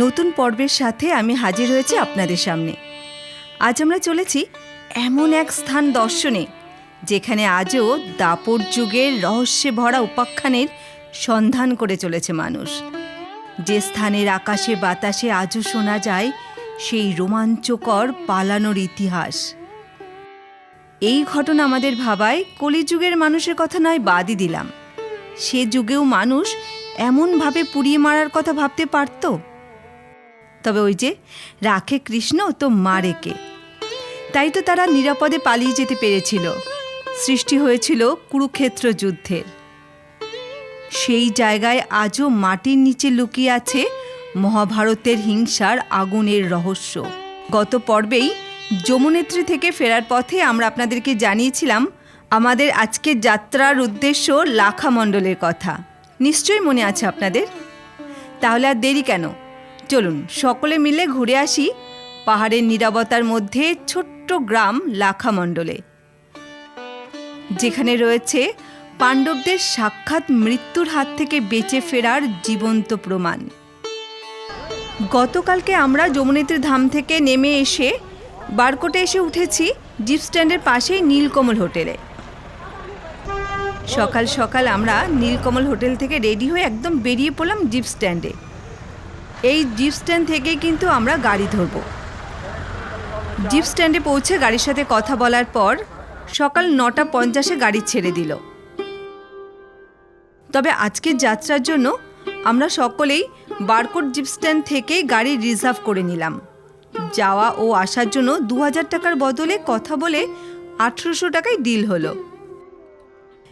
নতুন পর্বের সাথে আমি হাজির হয়েছি আপনাদের সামনে। আজ আমরা চলেছি এমন এক স্থান দর্শনে যেখানে আজও দাপর যুগের রহস্যে ভরা উপাখ্যানের সন্ধান করে চলেছে মানুষ। যে স্থানের আকাশে বাতাসে আজও শোনা যায় সেই রোমাঞ্চকর পালানোর ইতিহাস। এই ঘটনা আমাদের ভাবায় কলিযুগের মানুষের কথা নয় বাদই দিলাম, সে যুগেও মানুষ এমনভাবে পুড়িয়ে মারার কথা ভাবতে পারত? তবে ওই যে রাখে কৃষ্ণ তো মারে কে, তাই তো তারা নিরাপদে পালিয়ে যেতে পেরেছিল। সৃষ্টি হয়েছিল কুরুক্ষেত্র যুদ্ধের। সেই জায়গায় আজও মাটির নিচে লুকিয়ে আছে মহাভারতের হিংসার আগুনের রহস্য। গত পর্বেই যমুনেত্রী থেকে ফেরার পথে আমরা আপনাদেরকে জানিয়েছিলাম আমাদের আজকের যাত্রার উদ্দেশ্য লাখামণ্ডলের কথা। নিশ্চয়ই মনে আছে আপনাদের? তাহলে আর দেরি কেন, চলুন সকলে মিলে ঘুরে আসি পাহাড়ের নীরবতার মধ্যে ছোট্ট গ্রাম লাখামণ্ডলে, যেখানে রয়েছে পাণ্ডবদের সাক্ষাৎ মৃত্যুর হাত থেকে বেঁচে ফেরার জীবন্ত প্রমাণ। গতকালকে আমরা যমুনেত্রী ধাম থেকে নেমে এসে বারকোটে এসে উঠেছি জিপ স্ট্যান্ডের পাশেই নীলকমল হোটেলে। সকাল সকাল আমরা নীলকমল হোটেল থেকে রেডি হয়ে একদম বেরিয়ে পড়লাম জিপ স্ট্যান্ডে। এই জিপ স্ট্যান্ড থেকেই কিন্তু আমরা গাড়ি ধরব। জিপ স্ট্যান্ডে পৌঁছে গাড়ির সাথে কথা বলার পর সকাল 9:50 গাড়ি ছেড়ে দিল। তবে আজকের যাত্রার জন্য আমরা সকলেই বারকোট জিপ স্ট্যান্ড থেকে গাড়ি রিজার্ভ করে নিলাম। যাওয়া ও আসার জন্য 2000 টাকার বদলে কথা বলে 1800 টাকায় ডিল হলো।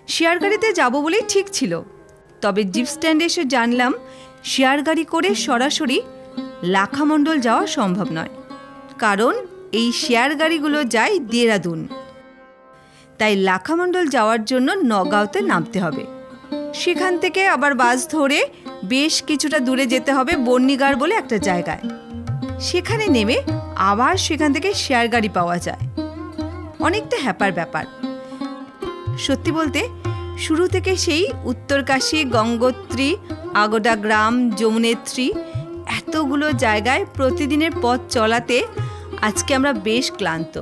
শেয়ার গাড়িতে যাব বলেই ঠিক ছিল, তবে জিপ স্ট্যান্ডে এসে জানলাম শেয়ার গাড়ি করে সরাসরি লাখামণ্ডল যাওয়া সম্ভব নয়, কারণ এই শেয়ার গাড়িগুলো যায় দেরাদুন। তাই লাখামণ্ডল যাওয়ার জন্য নগাঁওতে নামতে হবে। সেখান থেকে আবার বাস ধরে বেশ কিছুটা দূরে যেতে হবে বর্ণিগাড় বলে একটা জায়গায়। সেখানে নেমে আবার সেখান থেকে শেয়ার গাড়ি পাওয়া যায়। অনেকটা হ্যাপার ব্যাপার। সত্যি বলতে শুরু থেকে সেই উত্তরকাশী, গঙ্গোত্রী, আগোডা গ্রাম, যমুনেত্রী এতগুলো জায়গায় প্রতিদিনের পথ চলাতে আজকে আমরা বেশ ক্লান্ত।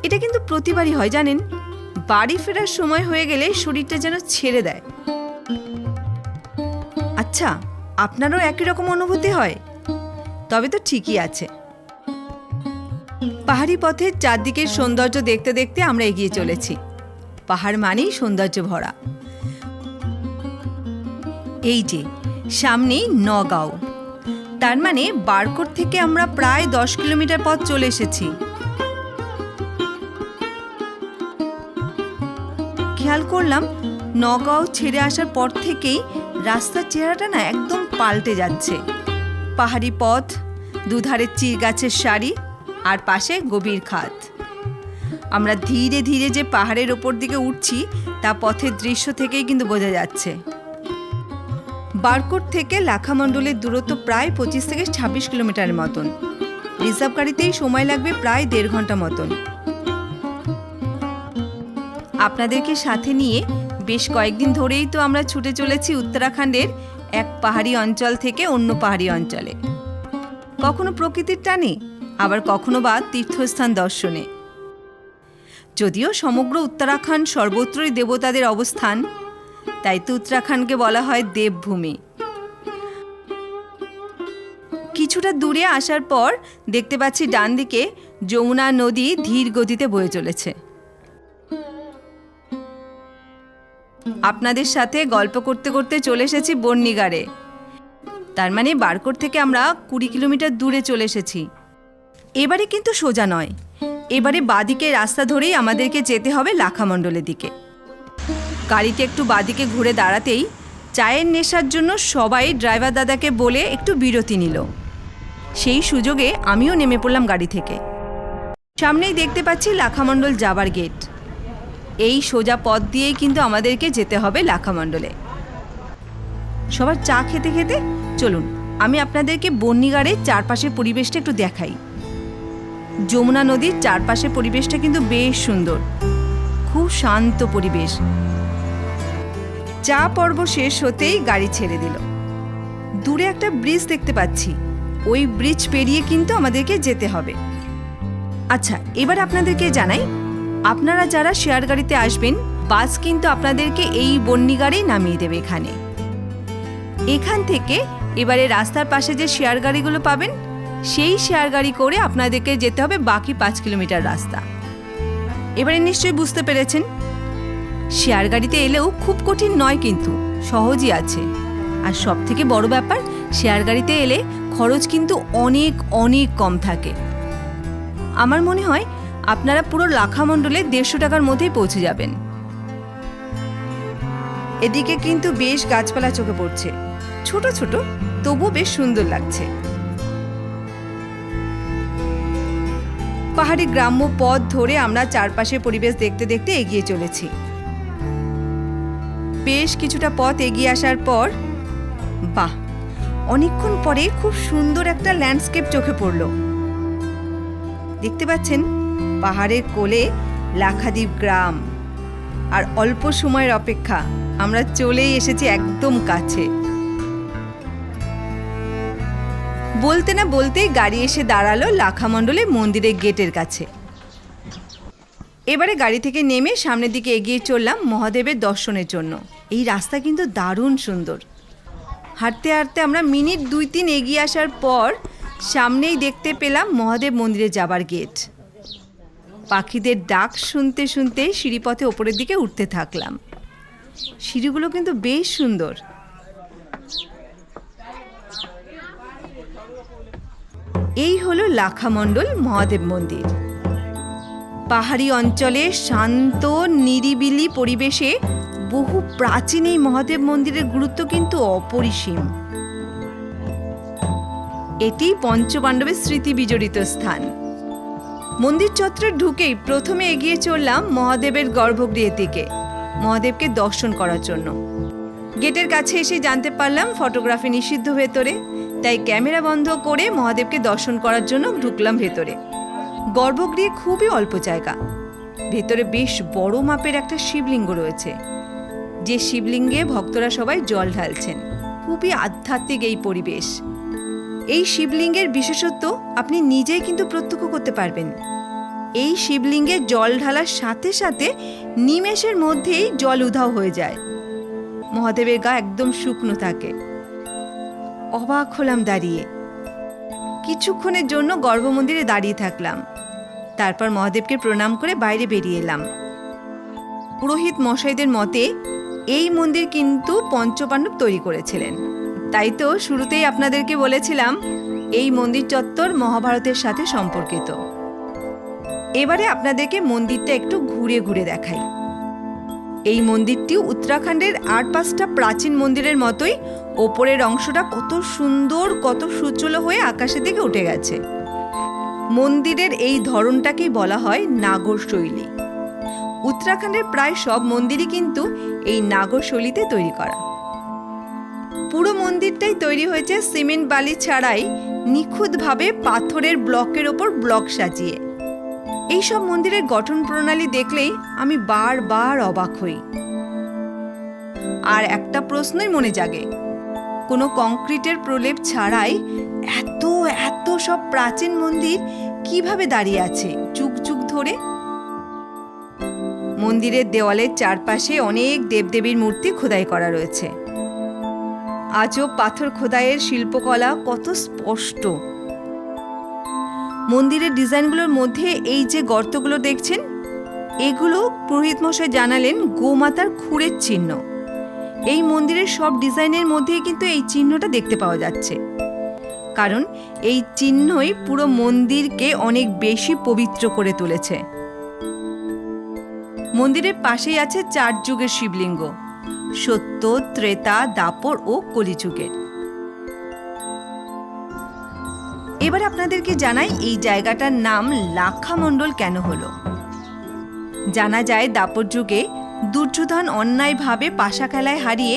এটা কিন্তু প্রতিবারই হয় জানেন, বাড়ি ফেরার সময় হয়ে গেলে শরীরটা যেন ছেড়ে দেয়। আচ্ছা, আপনারও একই রকম অনুভূতি হয়? তবে তো ঠিকই আছে। পাহাড়ি পথের চারদিকের সৌন্দর্য দেখতে দেখতে আমরা এগিয়ে চলেছি। পাহাড় মানেই সৌন্দর্য ভরা। এই যে সামনেই নগাঁও, তার মানে বারকোট থেকে আমরা প্রায় 10 কিলোমিটার পথ চলে এসেছি। খেয়াল করলাম নগাঁও ছেড়ে আসার পর থেকেই রাস্তার চেহারাটা না একদম পাল্টে যাচ্ছে। পাহাড়ি পথ, দুধারে চির গাছের সারি, আর পাশে গভীর খাদ। আমরা ধীরে ধীরে যে পাহাড়ের ওপর দিকে উঠছি তা পথের দৃশ্য থেকেই কিন্তু বোঝা যাচ্ছে। বারকোট থেকে লাখামণ্ডলের দূরত্ব প্রায় 25 থেকে 26 কিলোমিটারের মতন। রিজার্ভ গাড়িতেই সময় লাগবে প্রায় 1.5 ঘন্টা মতন। আপনাদেরকে সাথে নিয়ে বেশ কয়েকদিন ধরেই তো আমরা ছুটে চলেছি উত্তরাখণ্ডের এক পাহাড়ি অঞ্চল থেকে অন্য পাহাড়ি অঞ্চলে, কখনো প্রকৃতির টানে, আবার কখনো বা তীর্থস্থান দর্শনে। যদিও সমগ্র উত্তরাখণ্ড সর্বত্রই দেবতাদের অবস্থান, তাই তো উত্তরাখণ্ডকে বলা হয় দেবভূমি। কিছুটা দূরে আসার পর দেখতে পাচ্ছি ডান দিকে যমুনা নদী ধীর গতিতে বয়ে চলেছে। আপনাদের সাথে গল্প করতে করতে চলে এসেছি বর্ণিগাড়ে। তার মানে বারকোট থেকে আমরা 20 কিলোমিটার দূরে চলে এসেছি। এবারে কিন্তু সোজা নয়, এবারে বাঁদিকে রাস্তা ধরেই আমাদেরকে যেতে হবে লাখামণ্ডলের দিকে। গাড়িটি একটু বাঁদিকে ঘুরে দাঁড়াতেই চায়ের নেশার জন্য সবাই ড্রাইভার দাদাকে বলে একটু বিরতি নিল। সেই সুযোগে আমিও নেমে পড়লাম গাড়ি থেকে। সামনেই দেখতে পাচ্ছি লাখামণ্ডল যাবার গেট। এই সোজা পথ দিয়েই কিন্তু আমাদেরকে যেতে হবে লাখামণ্ডলে। সবার চা খেতে খেতে চলুন আমি আপনাদেরকে বর্ণিগাড়ের চারপাশের পরিবেশটা একটু দেখাই। যমুনা নদীর চারপাশের পরিবেশটা কিন্তু বেশ সুন্দর, খুব শান্ত পরিবেশ। চা পর্ব শেষ হতেই গাড়ি ছেড়ে দিল। দূরে একটা ব্রিজ দেখতে পাচ্ছি, ওই ব্রিজ পেরিয়ে কিন্তু আমাদেরকে যেতে হবে। আচ্ছা, এবার আপনাদেরকে জানাই, আপনারা যারা শেয়ার গাড়িতে আসবেন, বাস কিন্তু আপনাদেরকে এই বন্নিগাড়েই নামিয়ে দেবে এখান থেকে এবারে রাস্তার পাশে যে শেয়ার গাড়িগুলো পাবেন, সেই শেয়ার গাড়ি করে আপনাদেরকে যেতে হবে বাকি 5 কিলোমিটার রাস্তা। এবারে নিশ্চয়ই বুঝতে পেরেছেন, শেয়ার গাড়িতে এলেও খুব কঠিন নয়, কিন্তু সহজই আছে। আর সব থেকে বড় ব্যাপার, শেয়ার গাড়িতে এলে খরচ কিন্তু অনেক অনেক কম থাকে। আমার মনে হয় আপনারা পুরো লাখামণ্ডলে 150 টাকার মধ্যেই পৌঁছে যাবেন। এদিকে কিন্তু বেশ গাছপালা চোখে পড়ছে, ছোট ছোট, তবুও বেশ সুন্দর লাগছে। পাহাড়ি গ্রাম্য পথ ধরে আমরা চারপাশের পরিবেশ দেখতে দেখতে এগিয়ে চলেছি। বেশ কিছুটা পথ এগিয়ে আসার পর বাহ, অনেকক্ষণ পরে খুব সুন্দর একটা ল্যান্ডস্কেপ চোখে পড়ল। দেখতে পাচ্ছেন পাহাড়ের কোলে লাক্ষাদ্বীপ গ্রাম, আর অল্প সময়ের অপেক্ষা আমরা চলেই এসেছি একদম কাছে। বলতে না বলতেই গাড়ি এসে দাঁড়ালো লাখামণ্ডলের মন্দিরের গেটের কাছে। এবারে গাড়ি থেকে নেমে সামনের দিকে এগিয়ে চললাম মহাদেবের দর্শনের জন্য। এই রাস্তা কিন্তু দারুণ সুন্দর। হাঁটতে হাঁটতে আমরা মিনিট 2-3 এগিয়ে আসার পর সামনেই দেখতে পেলাম মহাদেব মন্দিরে যাবার গেট। পাখিদের ডাক শুনতে শুনতে সিঁড়িপথে ওপরের দিকে উঠতে থাকলাম। সিঁড়িগুলো কিন্তু বেশ সুন্দর। এই হলো লাখামণ্ডল মহাদেব মন্দির। পাহাড়ি অঞ্চলে শান্ত নিরিবিলি পরিবেশে বহু প্রাচীন এই মহাদেব মন্দিরের গুরুত্ব কিন্তু অপরিসীম। এটি পঞ্চপাণ্ডবের স্মৃতি বিজড়িত স্থান। মন্দির চত্বরে ঢুকেই প্রথমে এগিয়ে চললাম মহাদেবের গর্ভগৃহের দিকে, মহাদেবকে দর্শন করার জন্য। গেটের কাছে এসে জানতে পারলাম ফটোগ্রাফি নিষিদ্ধ ভেতরে, তাই ক্যামেরা বন্ধ করে মহাদেবকে দর্শন করার জন্য ঢুকলাম ভেতরে। গর্ভগৃহে খুবই অল্প জায়গা। ভেতরে বেশ বড় মাপের একটা শিবলিঙ্গ রয়েছে, যে শিবলিঙ্গে ভক্তরা সবাই জল ঢালছেন। খুবই আধ্যাত্মিক এই পরিবেশ। এই শিবলিঙ্গের বিশেষত্ব আপনি নিজেই কিন্তু প্রত্যক্ষ করতে পারবেন। এই শিবলিঙ্গে জল ঢালার সাথে সাথে নিমেষের মধ্যেই জল উধাও হয়ে যায়। মহাদেবের গা একদম শুকনো থাকে। অবাক হলাম দাঁড়িয়ে। কিছুক্ষণের জন্য গর্ভমন্দিরে দাঁড়িয়ে থাকলাম, তারপর মহাদেবকে প্রণাম করে বাইরে বেরিয়ে এলাম। পুরোহিত মশাইদের মতে এই মন্দির কিন্তু পঞ্চপাণ্ডব তৈরি করেছিলেন। তাই তো শুরুতেই আপনাদেরকে বলেছিলাম এই মন্দির চত্বর মহাভারতের সাথে সম্পর্কিত। এবারে আপনাদেরকে মন্দিরটা একটু ঘুরে ঘুরে দেখাই। এই মন্দিরটি উত্তরাখণ্ডের 8-5টা প্রাচীন মন্দিরের মতোই ওপরের অংশটা কত সুন্দর, কত সুচল হয়ে আকাশের দিকে উঠে গেছে। মন্দিরের এই ধরনটাকেই বলা হয় নাগর শৈলী। উত্তরাখণ্ডের প্রায় সব মন্দিরই কিন্তু এই নাগর শৈলীতে তৈরি করা। পুরো মন্দিরটাই তৈরি হয়েছে সিমেন্ট বালি ছাড়াই নিখুঁতভাবে পাথরের ব্লকের ওপর ব্লক সাজিয়ে। এইসব মন্দিরের গঠন প্রণালী দেখলেই আমি বারবার অবাক হই। আর একটা প্রশ্নই মনে জাগে, কোনো কংক্রিটের প্রলেপ ছাড়াই এত এত সব প্রাচীন মন্দির কিভাবে দাঁড়িয়ে আছে যুগ যুগ ধরে? মন্দিরের দেওয়ালের চারপাশে অনেক দেবদেবীর মূর্তি খোদাই করা রয়েছে। আজব পাথর খোদাইয়ের শিল্পকলা কত স্পষ্ট। মন্দিরের ডিজাইনগুলোর মধ্যে এই যে গর্তগুলো দেখছেন, এগুলো পুরোহিত মশাই জানালেন গোমাতার খুরের চিহ্ন। এই মন্দিরের সব ডিজাইনের মধ্যেই কিন্তু এই চিহ্নটা দেখতে পাওয়া যাচ্ছে, কারণ এই চিহ্নই পুরো মন্দিরকে অনেক বেশি পবিত্র করে তুলেছে। মন্দিরের পাশেই আছে 4 যুগের শিবলিঙ্গ, সত্য, ত্রেতা, দাপর ও কলিযুগের। এবার আপনাদেরকে জানাই এই জায়গাটার নাম লাখামণ্ডল কেন হলো। জানা যায় দাপর যুগে দুর্যোধন অন্যায়ভাবে পাশা খেলায় হারিয়ে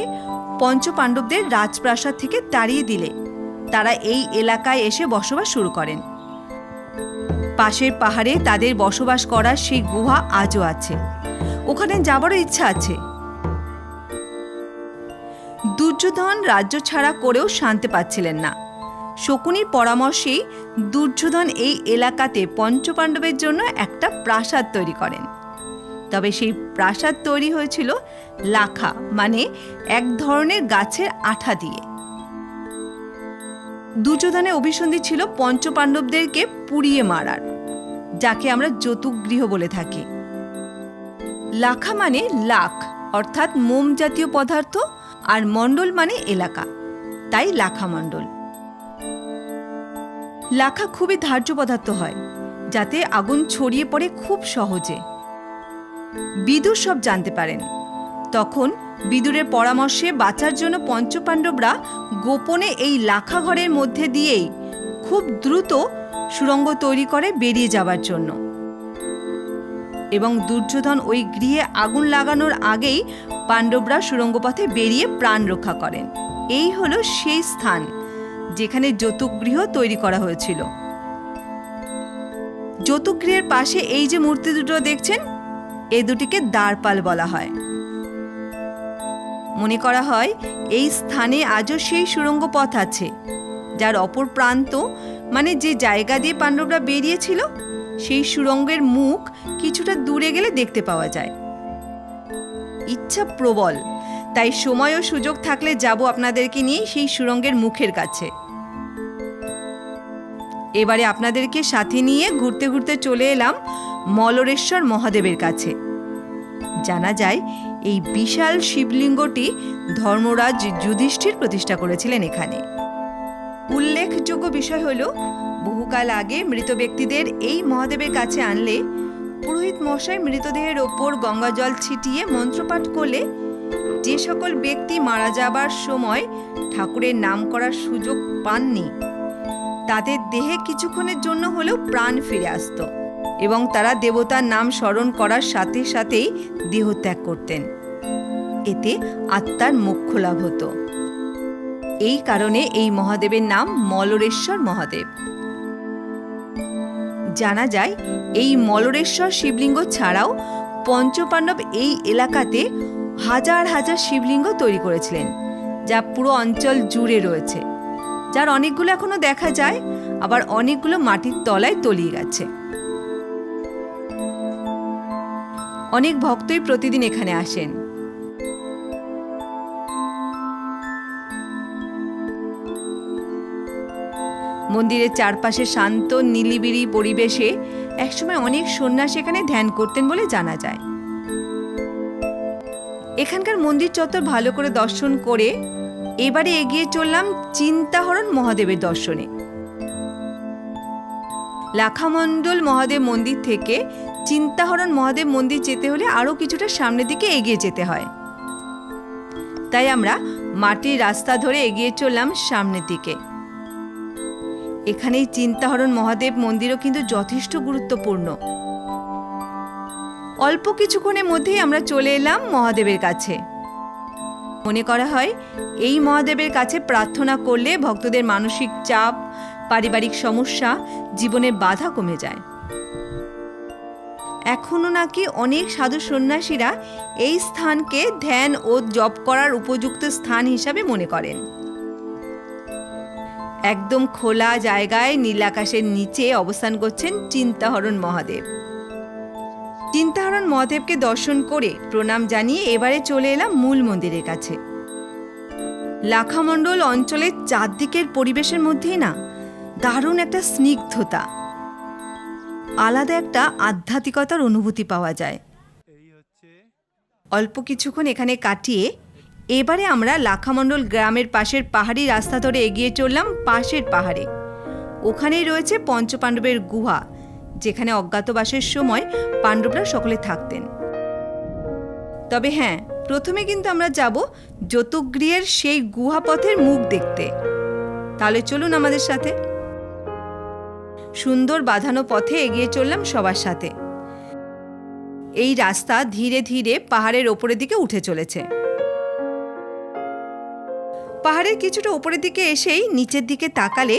পঞ্চপাণ্ডবদের রাজপ্রাসাদ থেকে তাড়িয়ে দিলে তারা এই এলাকায় এসে বসবাস শুরু করেন। পাশের পাহাড়ে তাদের বসবাস করার সেই গুহা আজও আছে, ওখানে যাবারও ইচ্ছা আছে। দুর্যোধন রাজ্য ছাড়া করেও শান্তি পাচ্ছিলেন না। শকুনির পরামর্শেই দুর্যোধন এই এলাকাতে পঞ্চপাণ্ডবের জন্য একটা প্রাসাদ তৈরি করেন। তবে সেই প্রাসাদ তৈরি হয়েছিল লাখা মানে এক ধরনের গাছের আঠা দিয়ে। দুর্যোধনের অভিসন্ধি ছিল পঞ্চপাণ্ডবদেরকে পুড়িয়ে মারার, যাকে আমরা যতুগৃহ বলে থাকি। লাখা মানে লাখ অর্থাৎ মোম জাতীয় পদার্থ, আর মণ্ডল মানে এলাকা, তাই লাখা মণ্ডল। লাখা খুবই ধার্য পদার্থ হয়, যাতে আগুন ছড়িয়ে পড়ে খুব সহজে। বিদুর সব জানতে পারেন। তখন বিদুরের পরামর্শে বাঁচার জন্য পঞ্চপাণ্ডবরা গোপনে এই লাখা ঘরের মধ্যে দিয়েই খুব দ্রুত সুড়ঙ্গ তৈরি করে বেরিয়ে যাবার জন্য। এবং দুর্যোধন ওই গৃহে আগুন লাগানোর আগেই পাণ্ডবরা সুড়ঙ্গপথে বেরিয়ে প্রাণ রক্ষা করেন। এই হলো সেই স্থান যেখানে যতুগৃহ তৈরি করা হয়েছিল। যতুগৃহের পাশে এই যে মূর্তি দুটো দেখছেন, এই দুটিকে দ্বারপাল বলা হয়। মনে করা হয় এই স্থানে আজও সেই সুড়ঙ্গ পথ আছে, যার অপর প্রান্ত মানে যে জায়গা দিয়ে পাণ্ডবরা বেরিয়েছিল, সেই সুড়ঙ্গের মুখ কিছুটা দূরে গেলে দেখতে পাওয়া যায়। ইচ্ছা প্রবল, তাই সময় ও সুযোগ থাকলে যাব আপনাদেরকে নিয়ে সেই সুড়ঙ্গের মুখের কাছে। এবারে আপনাদেরকে সাথে নিয়ে ঘুরতে ঘুরতে চলে এলাম মলরেশ্বর মহাদেবের কাছে। জানা যায় এই বিশাল শিবলিঙ্গটি ধর্মরাজ যুধিষ্ঠির প্রতিষ্ঠা করেছিলেন এখানে। উল্লেখযোগ্য বিষয় হল, বহুকাল আগে মৃত ব্যক্তিদের এই মহাদেবের কাছে আনলে পুরোহিত মশাই মৃতদেহের ওপর গঙ্গা জল ছিটিয়ে মন্ত্রপাঠ করলে যে সকল ব্যক্তি মারা যাবার সময় ঠাকুরের নাম করার সুযোগ পাননি, তাদের দেহে কিছুক্ষণের জন্য হলেও প্রাণ ফিরে আসত এবং তারা দেবতার নাম স্মরণ করার সাথে সাথেই দেহত্যাগ করতেন। এতে আত্মার মোক্ষ লাভ হতো। এই কারণে এই মহাদেবের নাম মলরেশ্বর মহাদেব। জানা যায় এই মলরেশ্বর শিবলিঙ্গ ছাড়াও পঞ্চপাণ্ডব এই এলাকাতে হাজার হাজার শিবলিঙ্গ তৈরি করেছিলেন, যা পুরো অঞ্চল জুড়ে রয়েছে, যার অনেকগুলো এখনো দেখা যায়, আবার অনেকগুলো মাটির তলায় তলিয়ে গেছে। অনেক ভক্তই প্রতিদিন এখানে আসেন। মন্দিরের চারপাশে শান্ত নিলিবিলি পরিবেশে একসময় অনেক সন্ন্যাসী এখানে ধ্যান করতেন বলে জানা যায়। এখানকার মন্দির চত্বর ভালো করে দর্শন করে এবারে এগিয়ে চললাম চিন্তাহরণ মহাদেবের দর্শনে। লাখামণ্ডল মহাদেব মন্দির থেকে চিন্তাহরণ মহাদেব মন্দির যেতে হলে আরও কিছুটা সামনের দিকে এগিয়ে যেতে হয়, তাই আমরা মাটির রাস্তা ধরে এগিয়ে চললাম সামনের দিকে। এখানেই চিন্তাহরণ মহাদেব মন্দিরও কিন্তু যথেষ্ট গুরুত্বপূর্ণ। অল্প কিছুক্ষণের মধ্যেই আমরা চলে এলাম মহাদেবের কাছে। মনে করা হয় এই মহাদেবের কাছে প্রার্থনা করলে ভক্তদের মানসিক চাপ, পারিবারিক সমস্যা, জীবনের বাধা কমে যায়। এখনো নাকি অনেক সাধু সন্ন্যাসীরা এই স্থানকে ধ্যান ও জপ করার উপযুক্ত স্থান হিসাবে মনে করেন। একদম খোলা জায়গায় নীল আকাশের নিচে অবস্থান করছেন চিন্তাহরণ মহাদেব। চিন্তাহরণ মহাদেবকে দর্শন করে প্রণাম জানিয়ে এবারে চলে এলাম মূল মন্দিরের কাছে। লাখামণ্ডল অঞ্চলের চারদিকের পরিবেশের মধ্যেই না দারুণ একটা স্নিগ্ধতা, আলাদা একটা আধ্যাত্মিকতার অনুভূতি পাওয়া যায়। অল্প কিছুক্ষণ এখানে কাটিয়ে এবারে আমরা লাখামণ্ডল গ্রামের পাশের পাহাড়ি রাস্তা ধরে এগিয়ে চললাম পাশের পাহাড়ে। ওখানেই রয়েছে পঞ্চপাণ্ডবের গুহা, যেখানে অজ্ঞাতবাসের সময় পাণ্ডবরা সকলে থাকতেন। তবে হ্যাঁ, প্রথমে কিন্তু আমরা যাব যতুগৃহের সেই গুহাপথের মুখ দেখতে। তাহলে চলুন আমাদের সাথে। সুন্দর বাঁধানো পথে এগিয়ে চললাম সবার সাথে। এই রাস্তা ধীরে ধীরে পাহাড়ের ওপরের দিকে উঠে চলেছে। পাহাড়ের কিছুটা উপরের দিকে এসেই নিচের দিকে তাকালে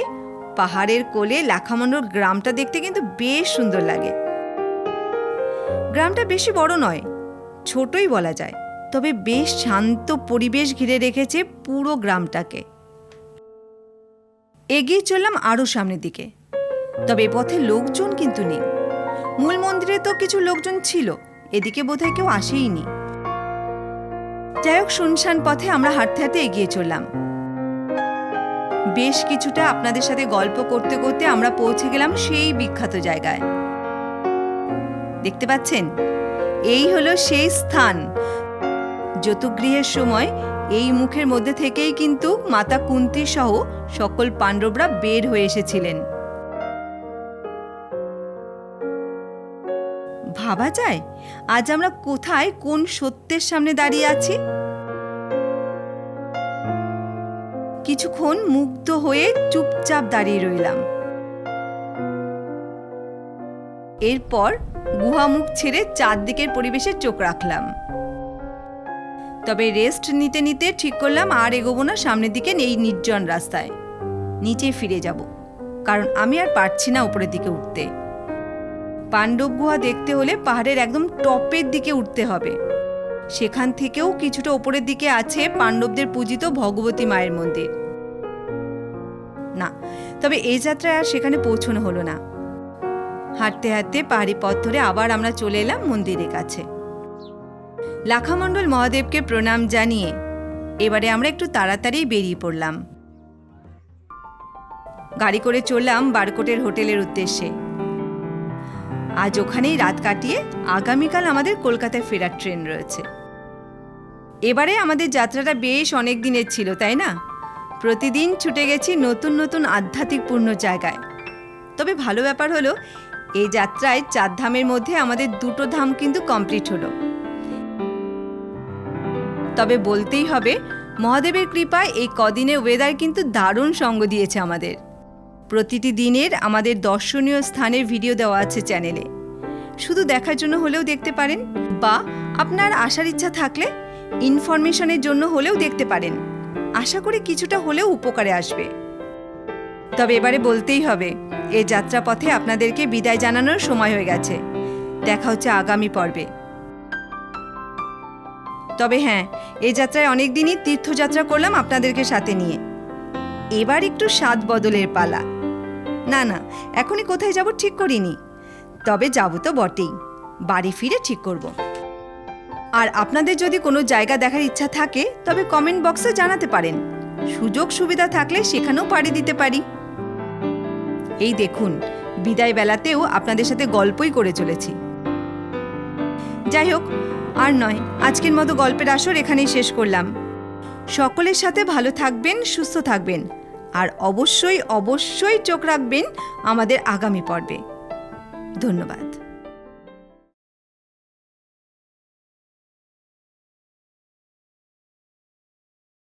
পাহাড়ের কোলে লাখামণ্ডল গ্রামটা দেখতে কিন্তু বেশ সুন্দর লাগে। গ্রামটা বেশি বড় নয়, ছোটই বলা যায়, তবে বেশ শান্ত পরিবেশ ঘিরে রেখেছে পুরো গ্রামটাকে। এগিয়ে চললাম আরও সামনের দিকে, তবে পথে লোকজন কিন্তু নেই। মূল মন্দিরে তো কিছু লোকজন ছিল, এদিকে বোধহয় কেউ আসেইনি। যাই হোক, শুনশান পথে আমরা হাঁটতে হাঁটতে এগিয়ে চললাম। বেশ কিছুটা আপনাদের সাথে গল্প করতে করতে আমরা পৌঁছে গেলাম সেই বিখ্যাত জায়গায়। দেখতে পাচ্ছেন, এই হলো সেই স্থান। যতুগৃহের সময় এই মুখের মধ্যে থেকেই কিন্তু মাতা কুন্তী সহ সকল পাণ্ডবরা বের হয়ে এসেছিলেন। ভাবা যায় আজ আমরা কোথায়, কোন সত্যের সামনে দাঁড়িয়ে আছি। কিছুক্ষণ মুগ্ধ হয়ে চুপচাপ দাঁড়িয়ে রইলাম। এরপর গুহামুখ ছেড়ে চারদিকের পরিবেশে চোখ রাখলাম। তবে রেস্ট নিতে নিতে ঠিক করলাম আর এগোবো না সামনের দিকে এই নির্জন রাস্তায়, নিচে ফিরে যাব, কারণ আমি আর পারছি না উপরের দিকে উঠতে। পাণ্ডব গুহা দেখতে হলে পাহাড়ের একদম টপের দিকে উঠতে হবে। সেখান থেকেও কিছুটা উপরের দিকে আছে পাণ্ডবদের পূজিত ভগবতী মায়ের মন্দির। না, তবে এই যাত্রায় আর সেখানে পৌঁছানো হলো না। হাঁটতে হাঁটতে পাহাড়ি পথ ধরে আবার আমরা চলে এলাম মন্দিরের কাছে। লাখামণ্ডল মহাদেবকে প্রণাম জানিয়ে এবারে আমরা একটু তাড়াতাড়ি বেরিয়ে পড়লাম। গাড়ি করে চললাম বারকোটের হোটেলের উদ্দেশ্যে। আজ ওখানেই রাত কাটিয়ে আগামীকাল আমাদের কলকাতায় ফেরার ট্রেন রয়েছে। এবারে আমাদের যাত্রাটা বেশ অনেক দিনের ছিল, তাই না? প্রতিদিন ছুটে গেছি নতুন নতুন আধ্যাত্মিকপূর্ণ জায়গায়। তবে ভালো ব্যাপার হলো, এই যাত্রায় 4 ধামের মধ্যে আমাদের 2টো ধাম কিন্তু কমপ্লিট হলো। তবে বলতেই হবে, মহাদেবের কৃপায় এই কদিনে ওয়েদার কিন্তু দারুণ সঙ্গ দিয়েছে আমাদের। প্রতিটি দিনের আমাদের দর্শনীয় স্থানের ভিডিও দেওয়া আছে চ্যানেলে, শুধু দেখার জন্য হলেও দেখতে পারেন, বা আপনার আসার ইচ্ছা থাকলে ইনফরমেশনের জন্য হলেও দেখতে পারেন। আশা করি কিছুটা হলেও উপকারে আসবে। তবে এবারে বলতেই হবে, এই যাত্রাপথে আপনাদেরকে বিদায় জানানোর সময় হয়ে গেছে। দেখা হচ্ছে আগামী পর্বে। তবে হ্যাঁ, এই যাত্রায় অনেক দিনই তীর্থযাত্রা করলাম আপনাদেরকে সাথে নিয়ে। এবার একটু স্বাদ বদলের পালা। না না, এখনই কোথায় যাব ঠিক করিনি, তবে যাব তো বটেই, বাড়ি ফিরে ঠিক করব। আর আপনাদের যদি কোনো জায়গা দেখার ইচ্ছা থাকে তবে কমেন্ট বক্সে জানাতে পারেন। সুযোগ সুবিধা থাকলে সেখানেও পাড়ি দিতে পারি। এই দেখুন, বিদায় বেলাতেও আপনাদের সাথে গল্পই করে চলেছি। যাই হোক, আর নয়, আজকের মতো গল্পের আসর এখানেই শেষ করলাম। সকলের সাথে ভালো থাকবেন, সুস্থ থাকবেন, আর অবশ্যই অবশ্যই চোখ রাখবেন আমাদের আগামী পর্বে। ধন্যবাদ।